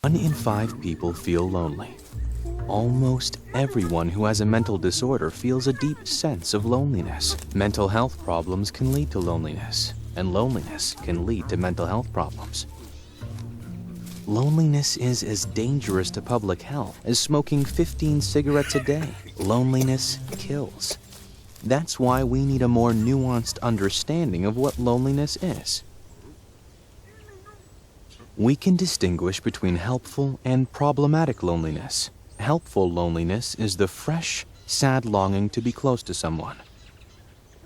1 in 5 people feel lonely. Almost everyone who has a mental disorder feels a deep sense of loneliness. Mental health problems can lead to loneliness, and loneliness can lead to mental health problems. Loneliness is as dangerous to public health as smoking 15 cigarettes a day. Loneliness kills. That's why we need a more nuanced understanding of what loneliness is. We can distinguish between helpful and problematic loneliness. Helpful loneliness is the fresh, sad longing to be close to someone.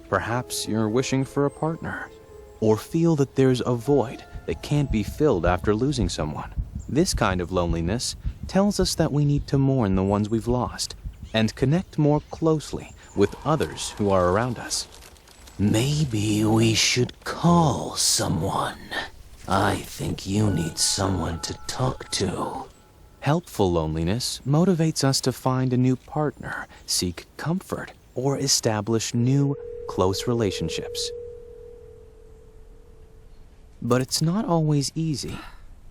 Perhaps you're wishing for a partner, or feel that there's a void that can't be filled after losing someone. This kind of loneliness tells us that we need to mourn the ones we've lost and connect more closely with others who are around us. Maybe we should call someone. I think you need someone to talk to. Helpful loneliness motivates us to find a new partner, seek comfort, or establish new, close relationships. But it's not always easy.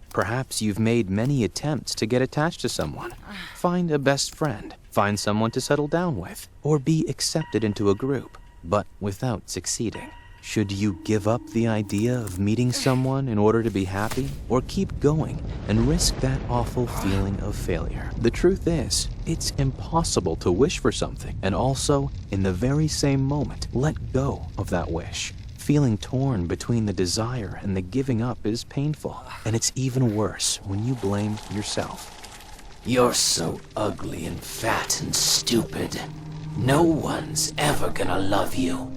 Perhaps you've made many attempts to get attached to someone, find a best friend, find someone to settle down with, or be accepted into a group, but without succeeding. Should you give up the idea of meeting someone in order to be happy, or keep going and risk that awful feeling of failure? The truth is, it's impossible to wish for something and also, in the very same moment, let go of that wish. Feeling torn between the desire and the giving up is painful, and it's even worse when you blame yourself. You're so ugly and fat and stupid. No one's ever gonna love you.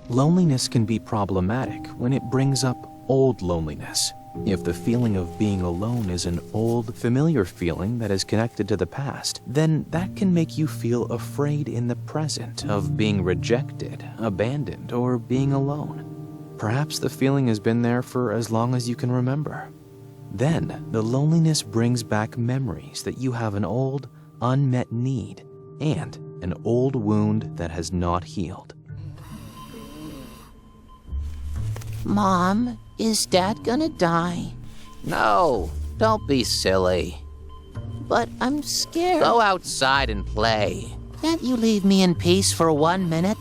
Loneliness can be problematic when it brings up old loneliness. If the feeling of being alone is an old, familiar feeling that is connected to the past, then that can make you feel afraid in the present of being rejected, abandoned, or being alone. Perhaps the feeling has been there for as long as you can remember. Then, the loneliness brings back memories that you have an old, unmet need and an old wound that has not healed. Mom, is Dad gonna die? No, don't be silly. But I'm scared. Go outside and play. Can't you leave me in peace for 1 minute?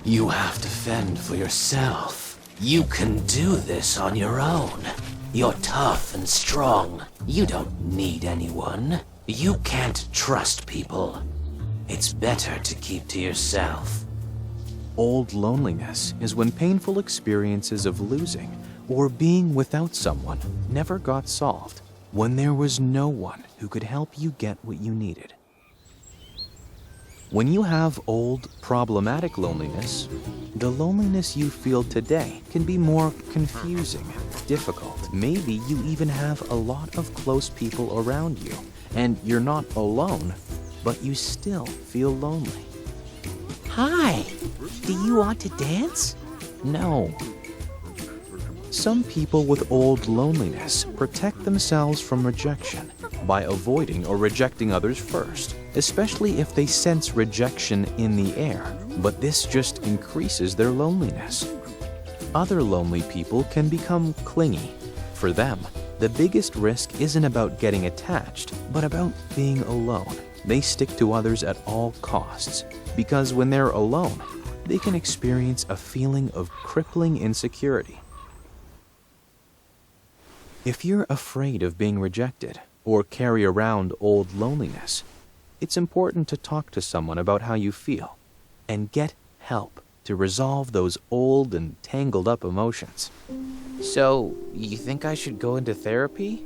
You have to fend for yourself. You can do this on your own. You're tough and strong. You don't need anyone. You can't trust people. It's better to keep to yourself. Old loneliness is when painful experiences of losing or being without someone never got solved, when there was no one who could help you get what you needed. When you have old, problematic loneliness, the loneliness you feel today can be more confusing and difficult. Maybe you even have a lot of close people around you, and you're not alone, but you still feel lonely. Hi, do you want to dance? No. Some people with old loneliness protect themselves from rejection by avoiding or rejecting others first, especially if they sense rejection in the air, but this just increases their loneliness. Other lonely people can become clingy. For them, the biggest risk isn't about getting attached, but about being alone. They stick to others at all costs, because when they're alone, they can experience a feeling of crippling insecurity. If you're afraid of being rejected or carry around old loneliness, it's important to talk to someone about how you feel and get help to resolve those old and tangled up emotions. So, you think I should go into therapy?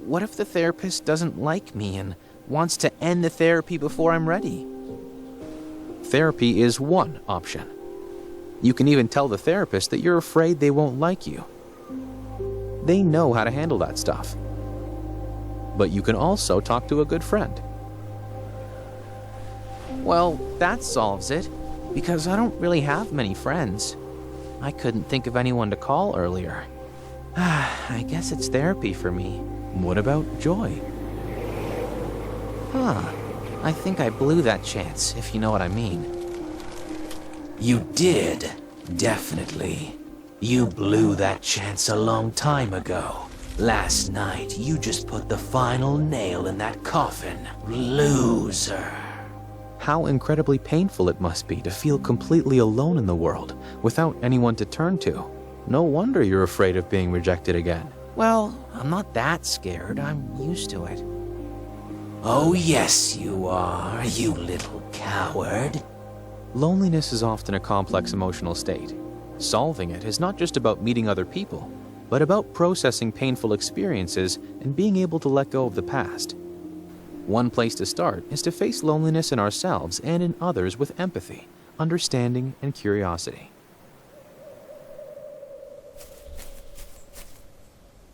What if the therapist doesn't like me and wants to end the therapy before I'm ready? Therapy is one option. You can even tell the therapist that you're afraid they won't like you. They know how to handle that stuff. But you can also talk to a good friend. Well, that solves it, because I don't really have many friends. I couldn't think of anyone to call earlier. I guess it's therapy for me. What about joy? I think I blew that chance, if you know what I mean. You did, definitely. You blew that chance a long time ago. Last night, you just put the final nail in that coffin. Loser. How incredibly painful it must be to feel completely alone in the world, without anyone to turn to. No wonder you're afraid of being rejected again. Well, I'm not that scared. I'm used to it. Oh yes, you are, you little coward. Loneliness is often a complex emotional state. Solving it is not just about meeting other people, but about processing painful experiences and being able to let go of the past. One place to start is to face loneliness in ourselves and in others with empathy, understanding, and curiosity.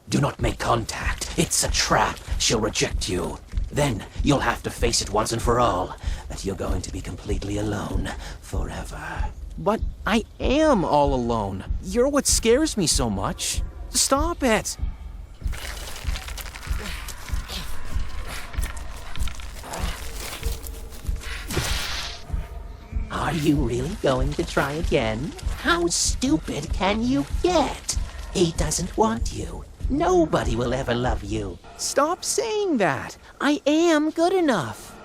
Do not make contact. It's a trap. She'll reject you. Then you'll have to face it once and for all, that you're going to be completely alone forever. But I am all alone. You're what scares me so much. Stop it! Are you really going to try again? How stupid can you get? He doesn't want you. Nobody will ever love you. Stop saying that. I am good enough.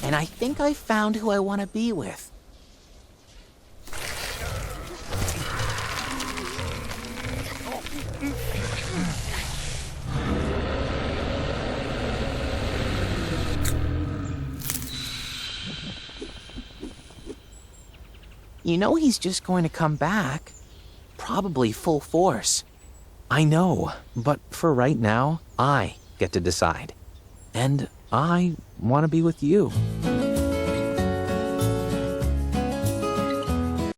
And I think I found who I want to be with. You know he's just going to come back. Probably full force. I know, but for right now, I get to decide. And I want to be with you.